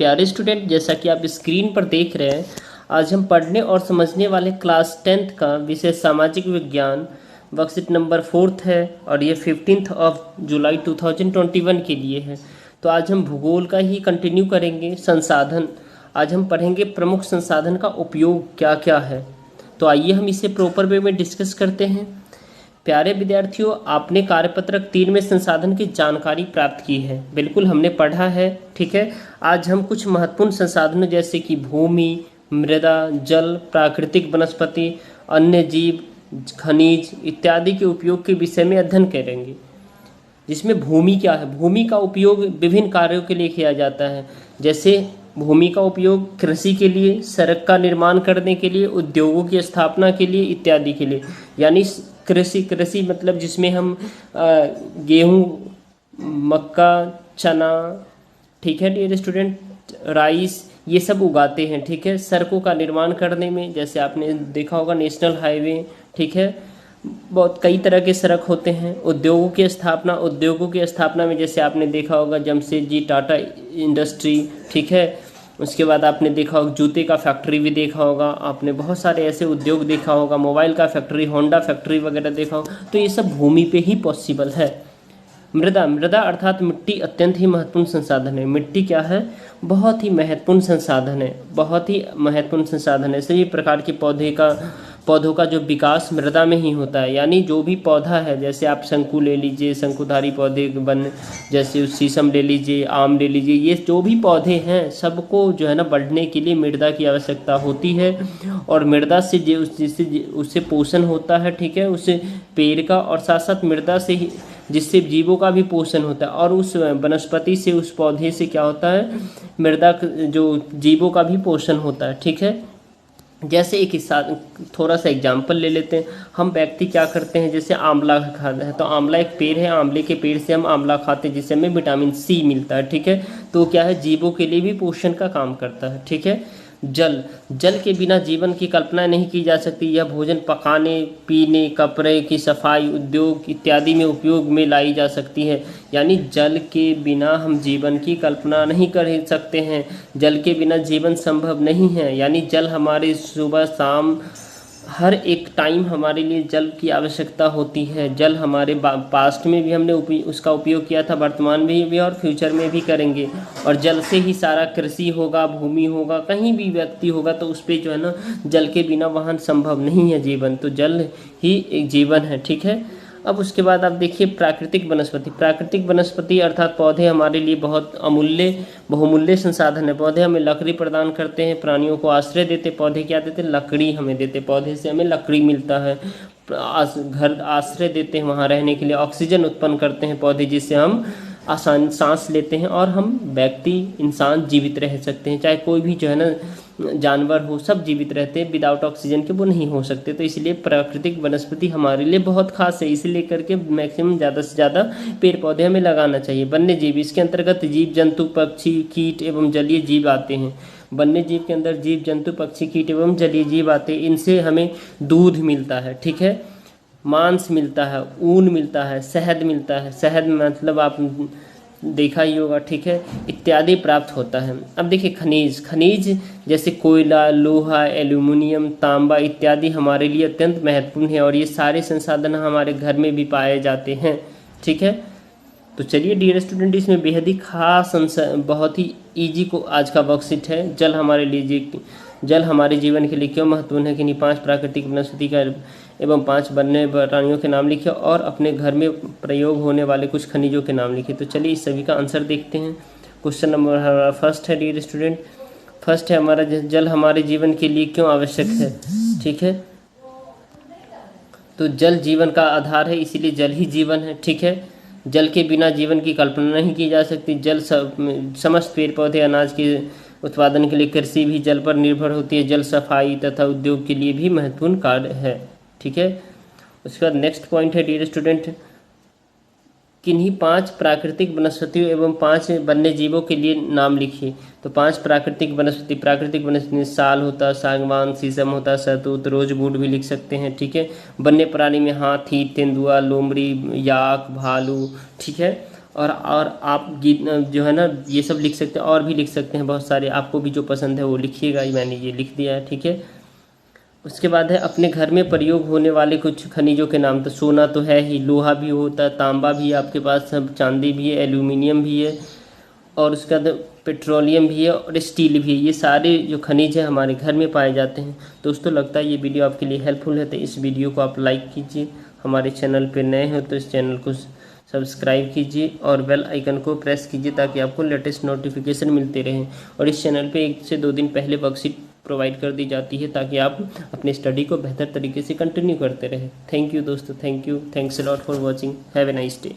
प्यारे स्टूडेंट, जैसा कि आप स्क्रीन पर देख रहे हैं, आज हम पढ़ने और समझने वाले क्लास 10th का विषय सामाजिक विज्ञान वर्कशीट नंबर 4 है और ये 15 जुलाई 2021 के लिए है। तो आज हम भूगोल का ही कंटिन्यू करेंगे। संसाधन, आज हम पढ़ेंगे प्रमुख संसाधन का उपयोग क्या क्या है। तो आइए हम इसे प्रॉपर वे में डिस्कस करते हैं। प्यारे विद्यार्थियों, आपने कार्यपत्रक 3 में संसाधन की जानकारी प्राप्त की है। बिल्कुल हमने पढ़ा है, ठीक है। आज हम कुछ महत्वपूर्ण संसाधनों जैसे कि भूमि, मृदा, जल, प्राकृतिक वनस्पति, अन्य जीव, खनिज इत्यादि के उपयोग के विषय में अध्ययन करेंगे। जिसमें भूमि क्या है, भूमि का उपयोग विभिन्न कार्यों के लिए किया जाता है। जैसे भूमि का उपयोग कृषि के लिए, सड़क का निर्माण करने के लिए, उद्योगों की स्थापना के लिए इत्यादि के लिए। यानी कृषि मतलब जिसमें हम गेहूँ, मक्का, चना, ठीक है डियर स्टूडेंट, राइस, ये सब उगाते हैं, ठीक है। सड़कों का निर्माण करने में, जैसे आपने देखा होगा नेशनल हाईवे, ठीक है, बहुत कई तरह के सड़क होते हैं। उद्योगों की स्थापना में जैसे आपने देखा होगा जमशेदजी टाटा इंडस्ट्री, ठीक है। उसके बाद आपने देखा होगा जूते का फैक्ट्री भी देखा होगा आपने, बहुत सारे ऐसे उद्योग देखा होगा, मोबाइल का फैक्ट्री, होंडा फैक्ट्री वगैरह देखा होगा। तो ये सब भूमि पे ही पॉसिबल है। मृदा अर्थात मिट्टी अत्यंत ही महत्वपूर्ण संसाधन है। मिट्टी क्या है, बहुत ही महत्वपूर्ण संसाधन है, बहुत ही महत्वपूर्ण संसाधन है। सभी प्रकार के पौधों का जो विकास मृदा में ही होता है। यानी जो भी पौधा है, जैसे आप शंकु ले लीजिए, शंकुधारी पौधे जैसे शीशम ले लीजिए, आम ले लीजिए, ये जो भी पौधे हैं सबको जो है ना बढ़ने के लिए मृदा की आवश्यकता होती है। और मृदा से जिससे उससे पोषण होता है, ठीक है, उस पेड़ का, और साथ साथ मृदा से ही जिससे जीवों का भी पोषण होता है। और उस वनस्पति से, उस पौधे से क्या होता है, मृदा जो जीवों का भी पोषण होता है, ठीक है। जैसे एक थोड़ा सा एग्जाम्पल ले लेते हैं। हम व्यक्ति क्या करते हैं, जैसे आंवला खाते हैं, तो आंवला एक पेड़ है, आंवले के पेड़ से हम आंवला खाते हैं जिससे हमें विटामिन सी मिलता है, ठीक है। तो क्या है, जीवों के लिए भी पोषण का काम करता है, ठीक है। जल के बिना जीवन की कल्पना नहीं की जा सकती। यह भोजन पकाने, पीने, कपड़े की सफाई, उद्योग इत्यादि में उपयोग में लाई जा सकती है। यानी जल के बिना हम जीवन की कल्पना नहीं कर सकते हैं, जल के बिना जीवन संभव नहीं है। यानी जल हमारे सुबह शाम हर एक टाइम हमारे लिए जल की आवश्यकता होती है। जल हमारे पास्ट में भी हमने उसका उपयोग किया था, वर्तमान में भी और फ्यूचर में भी करेंगे। और जल से ही सारा कृषि होगा, भूमि होगा, कहीं भी व्यक्ति होगा तो उस पर जो है ना जल के बिना वहाँ संभव नहीं है जीवन। तो जल ही एक जीवन है, ठीक है। अब उसके बाद आप देखिए प्राकृतिक वनस्पति अर्थात पौधे हमारे लिए बहुत बहुमूल्य संसाधन है। पौधे हमें लकड़ी प्रदान करते हैं, प्राणियों को आश्रय देते। पौधे क्या देते हैं, लकड़ी हमें देते, पौधे से हमें लकड़ी मिलता है। घर आश्रय देते हैं वहाँ रहने के लिए। ऑक्सीजन उत्पन्न करते हैं पौधे, जिससे हम आसान सांस लेते हैं और हम व्यक्ति इंसान जीवित रह सकते हैं। चाहे कोई भी जो है ना जानवर हो, सब जीवित रहते हैं, विदाउट ऑक्सीजन के वो नहीं हो सकते। तो इसलिए प्राकृतिक वनस्पति हमारे लिए बहुत खास है, इसलिए करके मैक्सिमम ज़्यादा से ज़्यादा पेड़ पौधे हमें लगाना चाहिए। वन्य जीव, इसके अंतर्गत जीव जंतु, पक्षी, कीट एवं जलीय जीव आते हैं। वन्य जीव के अंदर जीव जंतु, पक्षी, कीट एवं जलीय जीव आते हैं। इनसे हमें दूध मिलता है, ठीक है, मांस मिलता है, ऊन मिलता है, शहद मिलता है, शहद मतलब आप देखा ही होगा, ठीक है, इत्यादि प्राप्त होता है। अब देखिए खनिज जैसे कोयला, लोहा, एल्यूमिनियम, तांबा इत्यादि हमारे लिए अत्यंत महत्वपूर्ण है। और ये सारे संसाधन हमारे घर में भी पाए जाते हैं, ठीक है। तो चलिए डियर स्टूडेंट, इसमें बेहद ही खास बहुत ही ईजी को आज का वर्कशीट है। जल हमारे जीवन के लिए क्यों महत्वपूर्ण है, कि नहीं 5 प्राकृतिक वनस्पति का एवं 5 वन्य प्राणियों के नाम लिखे और अपने घर में प्रयोग होने वाले कुछ खनिजों के नाम लिखे। तो चलिए इस सभी का आंसर देखते हैं। क्वेश्चन नंबर हमारा फर्स्ट है डियर स्टूडेंट, फर्स्ट है हमारा जल हमारे जीवन के लिए क्यों आवश्यक है, ठीक है। तो जल जीवन का आधार है, इसीलिए जल ही जीवन है, ठीक है। जल के बिना जीवन की कल्पना नहीं की जा सकती। जल समस्त पेड़ पौधे, अनाज के उत्पादन के लिए कृषि भी जल पर निर्भर होती है। जल सफाई तथा उद्योग के लिए भी महत्वपूर्ण कार्य है, ठीक है। उसके बाद नेक्स्ट पॉइंट है डियर स्टूडेंट, किन्हीं 5 प्राकृतिक वनस्पतियों एवं 5 वन्य जीवों के लिए नाम लिखिए। तो 5 प्राकृतिक वनस्पति साल होता है, सागवान, शीशम होता है, शहतूत, रोजवुड भी लिख सकते हैं, ठीक है। वन्य प्राणी में हाथी, तेंदुआ, लोमड़ी, याक, भालू, ठीक है। और आप गीत जो है ना ये सब लिख सकते हैं, और भी लिख सकते हैं बहुत सारे, आपको भी जो पसंद है वो लिखिएगा। मैंने ये लिख दिया है, ठीक है। उसके बाद है अपने घर में प्रयोग होने वाले कुछ खनिजों के नाम। तो सोना तो है ही, लोहा भी होता है, तांबा भी है आपके पास, सब चांदी भी है, एल्यूमिनियम भी है, और उसके बाद पेट्रोलियम भी है और स्टील भी है। ये सारे जो खनिज है हमारे घर में पाए जाते हैं। दोस्तों लगता है ये वीडियो आपके लिए हेल्पफुल है, तो इस वीडियो को आप लाइक कीजिए। हमारे चैनल पे नए हो तो इस चैनल को सब्सक्राइब कीजिए और बेल आइकन को प्रेस कीजिए ताकि आपको लेटेस्ट नोटिफिकेशन मिलते रहें। और इस चैनल पे 1 से 2 दिन पहले वर्कशीट प्रोवाइड कर दी जाती है ताकि आप अपने स्टडी को बेहतर तरीके से कंटिन्यू करते रहें। थैंक यू दोस्तों, thank you, thanks a lot for watching, have a nice day.